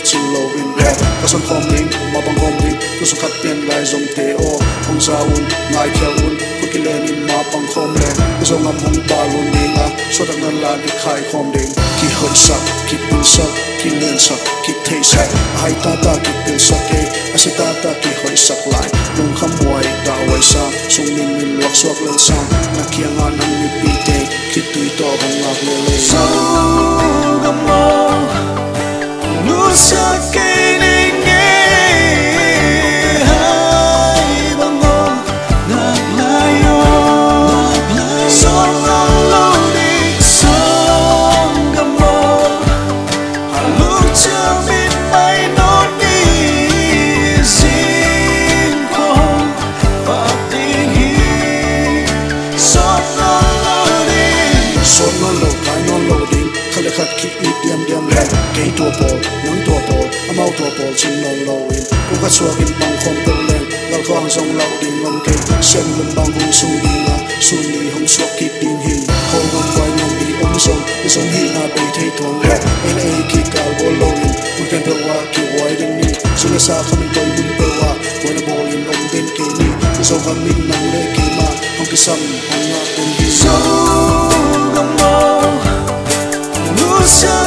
chim lâu in bè các sân khom đinh mà bằng khom đinh tôi sân khát tiền lại dòng tê ô không ra un ngài theo un tôi kêu lên in mà bằng khom lên tôi dòng ngắm hung ba luôn đi ngà số đặc năng là đi khai khom đinh khi hơi sắc khi pin sắc khi lên sắc khi thấy sắc hai ta khi pin sắc kê asi ta khi hơi sắc lại nung khăm muội đào ai sang sung min luộc suak lên sang na kia ngan ăn mi pi tê khi tui to bằng ngạc lê lê Nusa kini nghe hai băng ngô ngạc layo song ang lâu đi song gầm mơ lúc chưa biết bay nó đi xin không và tình hi song ang lâu đi song ang lâu cái non lâu đi khale khát khi ít điềm lên cây tua bò nắng tua bò amau tua bò chim non lâu in cũng khát xua in bằng khom câu lên gal khoang song lâu đi ngom cây xem lưng bằng hung sung đi ngà sun đi hung suak khi tin hi khâu ngom vai ngom đi song đi song hi na bay thay thuang lên la khi gal bò lâu in cũng khen tơ hoa khi hoài đinh ni sun sa khăm in bay mun tơ hoa hoài na bò in ông tên kê ni đi song khăm in nang lê kê ma hong ki sam hong ngà tên hi so gam mo Nusa